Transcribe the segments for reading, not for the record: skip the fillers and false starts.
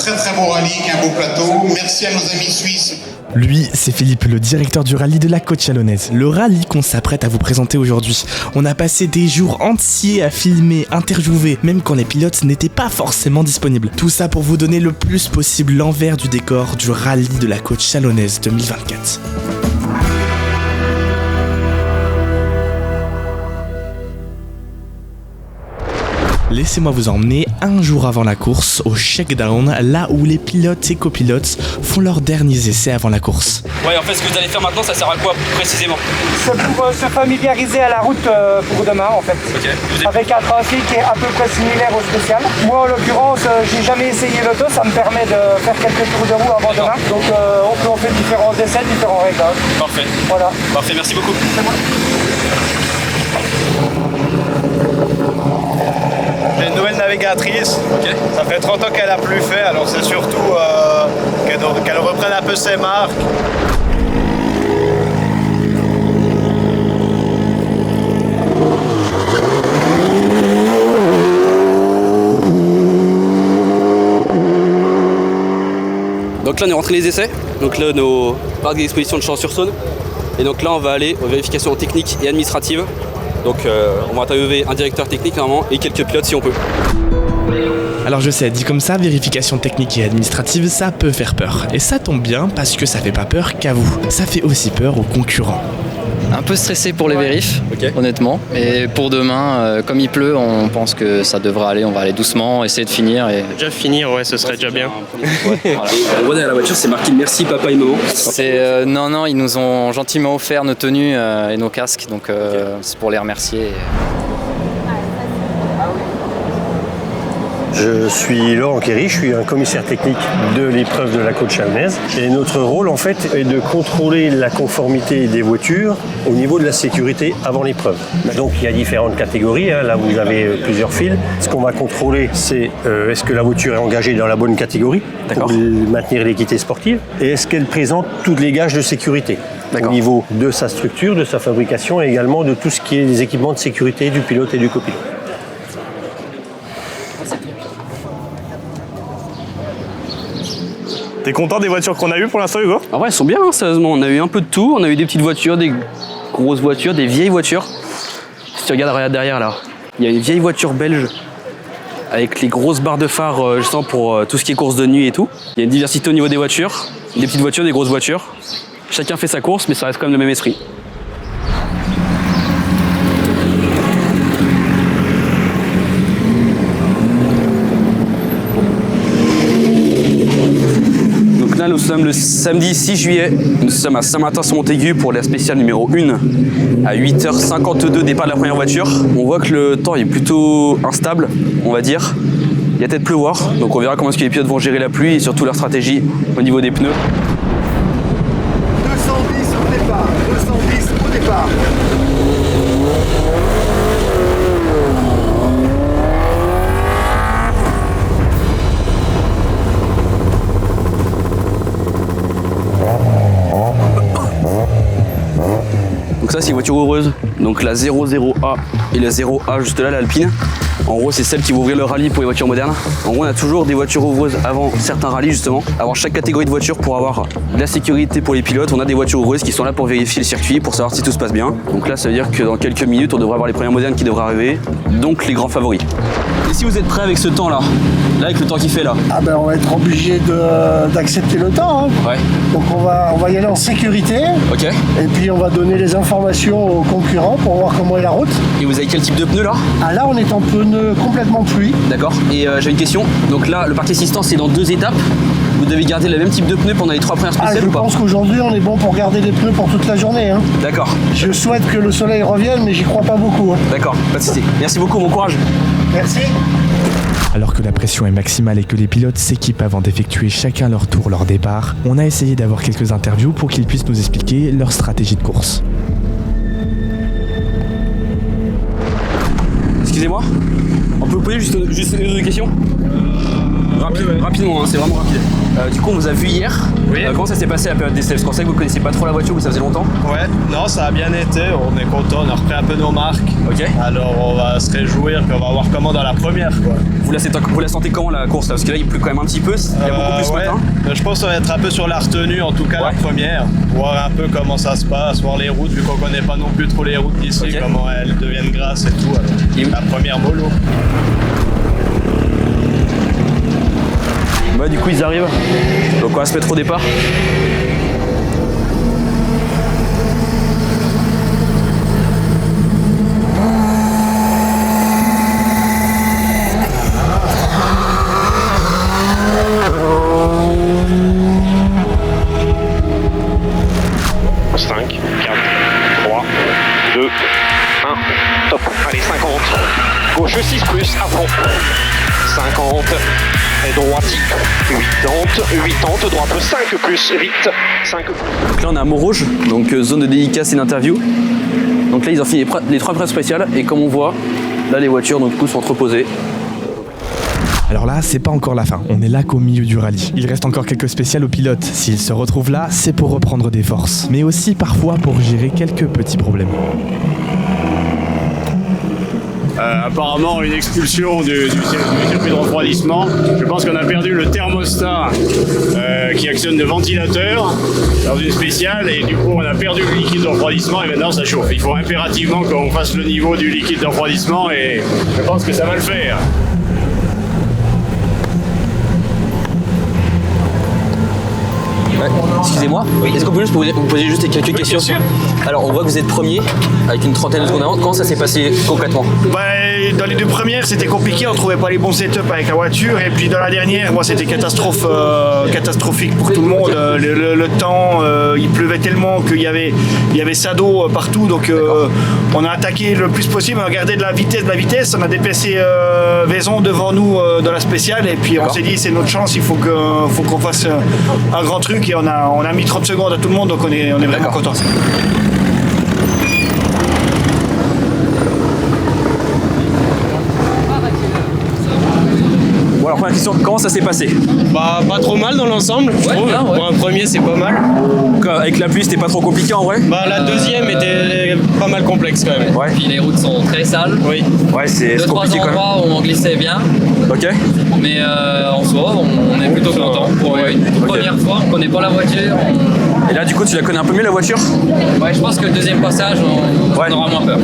très très beau rallye, un beau plateau. Merci à nos amis suisses. Lui, c'est Philippe, le directeur du rallye de la Côte Chalonnaise. Le rallye qu'on s'apprête à vous présenter aujourd'hui. On a passé des jours entiers à filmer, interviewer, même quand les pilotes n'étaient pas forcément disponibles. Tout ça pour vous donner le plus possible l'envers du décor du rallye de la Côte Chalonnaise 2024. Laissez-moi vous emmener un jour avant la course au shakedown, là où les pilotes et copilotes font leurs derniers essais avant la course. Ouais, en fait, ce que vous allez faire maintenant, ça sert à quoi précisément? C'est pour se familiariser à la route pour demain, en fait. Okay. Avec un tracé qui est à peu près similaire au spécial. Moi, en l'occurrence, j'ai jamais essayé l'auto, ça me permet de faire quelques tours de roue avant demain. Donc, on fait différents essais, différents réglages. Parfait. Voilà. Parfait, merci beaucoup. C'est moi. J'ai une nouvelle navigatrice. Okay. Ça fait 30 ans qu'elle n'a plus fait, alors c'est surtout qu'elle reprenne un peu ses marques. Donc là, on est rentré les essais. Donc là, nos parcs d'exposition de Chalon-sur-Saône. Et donc là, on va aller aux vérifications techniques et administratives. Donc on va interviewer un directeur technique normalement et quelques pilotes si on peut. Alors je sais, dit comme ça, vérification technique et administrative, ça peut faire peur. Et ça tombe bien parce que ça fait pas peur qu'à vous. Ça fait aussi peur aux concurrents. Un peu stressé pour les vérifs, honnêtement. Et pour demain, comme il pleut, on pense que ça devrait aller. On va aller doucement, essayer de finir. Et... Déjà finir, ouais, ce serait déjà bien. Voilà. On voit derrière la voiture, c'est marqué merci papa et maman. Non, ils nous ont gentiment offert nos tenues et nos casques, donc c'est pour les remercier. Je suis Laurent Kéry, je suis un commissaire technique de l'épreuve de la Côte Chalonnaise. Et notre rôle, en fait, est de contrôler la conformité des voitures au niveau de la sécurité avant l'épreuve. Donc, il y a différentes catégories. Là, vous avez plusieurs fils. Ce qu'on va contrôler, c'est est-ce que la voiture est engagée dans la bonne catégorie pour maintenir l'équité sportive et est-ce qu'elle présente tous les gages de sécurité au niveau de sa structure, de sa fabrication et également de tout ce qui est des équipements de sécurité du pilote et du copilote. T'es content des voitures qu'on a eues pour l'instant, Hugo? En vrai, elles sont bien, hein, sérieusement. On a eu un peu de tout. On a eu des petites voitures, des grosses voitures, des vieilles voitures. Si tu regardes derrière, là, il y a une vieille voiture belge avec les grosses barres de phare, justement, pour tout ce qui est course de nuit et tout. Il y a une diversité au niveau des voitures. Des petites voitures, des grosses voitures. Chacun fait sa course, mais ça reste quand même le même esprit. Là, nous sommes le samedi 6 juillet, nous sommes à Saint-Martin-sur-Montaigu pour la spéciale numéro 1 à 8h52 départ de la première voiture. On voit que le temps est plutôt instable, on va dire. Il y a peut-être pleuvoir, donc on verra comment est-ce que les pilotes vont gérer la pluie et surtout leur stratégie au niveau des pneus. 210 au départ, 210 au départ. Donc ça c'est une voiture ouvreuse, donc la 00A et la 0A juste là, l'Alpine. En gros c'est celle qui va ouvrir le rallye pour les voitures modernes. En gros on a toujours des voitures ouvreuses avant certains rallyes justement. Avant chaque catégorie de voitures pour avoir de la sécurité pour les pilotes, on a des voitures ouvreuses qui sont là pour vérifier le circuit, pour savoir si tout se passe bien. Donc là ça veut dire que dans quelques minutes on devrait avoir les premières modernes qui devraient arriver, donc les grands favoris. Et si vous êtes prêts avec ce temps là avec le temps qu'il fait là? Ah ben on va être obligé d'accepter le temps. Hein. Ouais. Donc on va y aller en sécurité. Ok. Et puis on va donner les informations aux concurrents pour voir comment est la route. Et vous avez quel type de pneus là? Ah là on est en pneu complètement pluie. D'accord. Et j'ai une question. Donc là le parc assistance c'est dans 2 étapes. Vous devez garder le même type de pneus pendant les 3 premières spéciales ou pas? Je pense qu'aujourd'hui on est bon pour garder les pneus pour toute la journée. Hein. D'accord. Je souhaite que le soleil revienne mais j'y crois pas beaucoup. Hein. D'accord, pas de soucis. Merci beaucoup, bon courage. Merci. Alors que la pression est maximale et que les pilotes s'équipent avant d'effectuer chacun leur tour leur départ, on a essayé d'avoir quelques interviews pour qu'ils puissent nous expliquer leur stratégie de course. Excusez-moi, on peut vous poser juste une question? Rapidement, hein, c'est vraiment rapide. Du coup, on vous a vu hier. Oui. Comment ça s'est passé la période d'essai? Parce qu'on sait que vous connaissiez pas trop la voiture, mais ça faisait longtemps. Ouais, non, ça a bien été, on est content, on a repris un peu nos marques. Ok. Alors on va se réjouir, puis on va voir comment dans la première, quoi. Vous la sentez comment la course là? Parce que là, il pleut quand même un petit peu, il y a beaucoup plus ce matin. Je pense que ça va être un peu sur la retenue, en tout cas la première. Voir un peu comment ça se passe, voir les routes, vu qu'on connaît pas non plus trop les routes d'ici, comment elles deviennent grasses et tout. Alors, la première mollo. Ouais, du coup, ils arrivent. Donc on va se mettre au départ. Allez, 50. Gauche 6 plus, à fond. 50. Et droite 80. Droite 5 plus, vite. 5 plus. Donc là, on est à Montrouge, donc zone de dédicace et d'interview. Donc là, ils ont fini les 3 épreuves spéciales. Et comme on voit, là, les voitures donc, du coup, sont entreposées. Alors là, c'est pas encore la fin, on est là qu'au milieu du rallye. Il reste encore quelques spéciales aux pilotes. S'ils se retrouvent là, c'est pour reprendre des forces, mais aussi parfois pour gérer quelques petits problèmes. Apparemment une expulsion du circuit de refroidissement. Je pense qu'on a perdu le thermostat qui actionne le ventilateur dans une spéciale et du coup on a perdu le liquide de refroidissement et maintenant ça chauffe. Il faut impérativement qu'on fasse le niveau du liquide de refroidissement et je pense que ça va le faire. Excusez-moi, est-ce qu'on peut juste vous poser juste quelques questions? Alors on voit que vous êtes premier avec une trentaine de secondes d'avance. Comment ça s'est passé concrètement? Dans les 2 premières c'était compliqué, on trouvait pas les bons setups avec la voiture et puis dans la dernière moi c'était catastrophique pour tout le monde. Le temps, il pleuvait tellement qu'il y avait ça d'eau partout donc on a attaqué le plus possible, on a gardé de la vitesse, on a dépassé Vaison devant nous dans la spéciale et puis on s'est dit c'est notre chance, il faut qu'on fasse un grand truc et on a mis 30 secondes à tout le monde donc on est vraiment content. Bon, alors première question, comment ça s'est passé? Bah pas trop mal dans l'ensemble, je trouve. Bien, ouais. Pour un premier c'est pas mal. Avec la pluie c'était pas trop compliqué en vrai? Bah la deuxième était pas mal complexe quand même. Ouais. Puis les routes sont très sales. Oui. Ouais, c'est compliqué quand même. 2-3 endroits où on glissait bien. Ok. Mais en soi, on est plutôt content. Pour une première fois, on connaît pas la voiture. Et là du coup tu la connais un peu mieux la voiture? Ouais, je pense que le deuxième passage, on aura moins peur.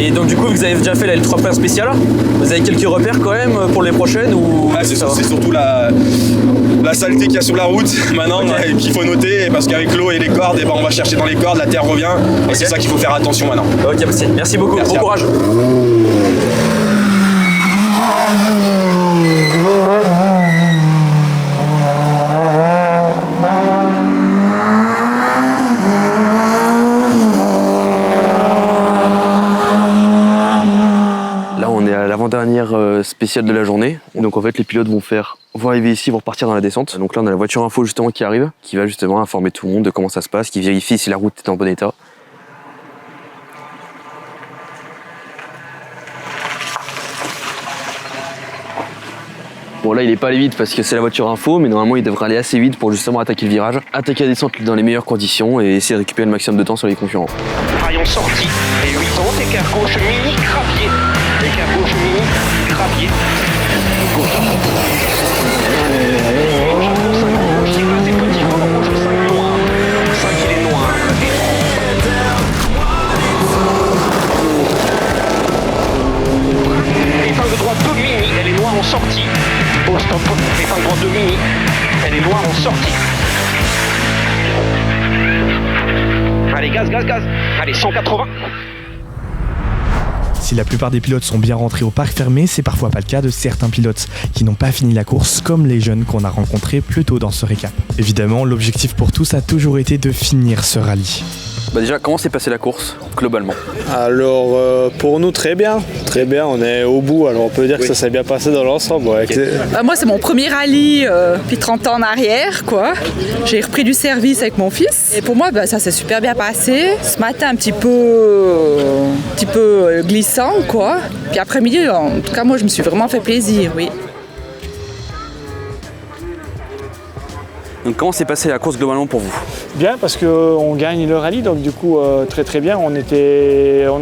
Et donc du coup vous avez déjà fait les 3 paires spéciales, vous avez quelques repères quand même pour les prochaines ou... C'est surtout la saleté qu'il y a sur la route maintenant et qu'il faut noter parce qu'avec l'eau et les cordes on va chercher dans les cordes, la terre revient et c'est ça qu'il faut faire attention maintenant. Ok, merci beaucoup, bon courage. L'avant-dernière spéciale de la journée. Donc en fait les pilotes vont arriver ici, vont repartir dans la descente. Donc là on a la voiture info justement qui arrive, qui va justement informer tout le monde de comment ça se passe, qui vérifie si la route est en bon état. Bon là il est pas allé vite parce que c'est la voiture info, mais normalement il devrait aller assez vite pour justement attaquer le virage, attaquer la descente dans les meilleures conditions et essayer de récupérer le maximum de temps sur les concurrents. Rayon sorti, et 80, écart gauche mini, gravier. Écart gauche mini, gravier. Gauche. Gauche, c'est passé petit vent, rouge, 5 noir. 5 il est noir. Épingle droite 2 mini, elle est noire en sortie. Au stop, épingle droite 2 mini, elle est noire en sortie. Allez, gaz. Allez, 180. Si la plupart des pilotes sont bien rentrés au parc fermé, c'est parfois pas le cas de certains pilotes qui n'ont pas fini la course, comme les jeunes qu'on a rencontrés plus tôt dans ce récap. Évidemment, l'objectif pour tous a toujours été de finir ce rallye. Bah déjà, comment s'est passée la course, globalement? Alors, pour nous, très bien. Très bien, on est au bout, alors on peut dire que ça s'est bien passé dans l'ensemble. Ouais. Moi, c'est mon premier rallye depuis 30 ans en arrière, quoi. J'ai repris du service avec mon fils. Et pour moi, ça s'est super bien passé. Ce matin, un petit peu glissant, quoi. Puis après-midi, en tout cas, moi, je me suis vraiment fait plaisir, oui. Donc comment s'est passée la course globalement pour vous? Bien, parce qu'on gagne le rallye, donc du coup très très bien. On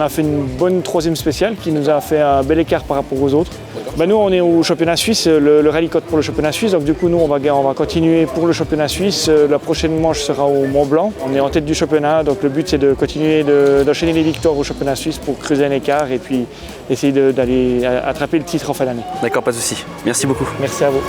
a fait une bonne troisième spéciale qui nous a fait un bel écart par rapport aux autres. Nous on est au championnat suisse, le rallye cote pour le championnat suisse, donc du coup nous on va continuer pour le championnat suisse. La prochaine manche sera au Mont Blanc. On est en tête du championnat, donc le but c'est de continuer d'enchaîner les victoires au championnat suisse pour creuser un écart et puis essayer d'aller attraper le titre en fin d'année. D'accord, pas de souci. Merci beaucoup. Merci à vous.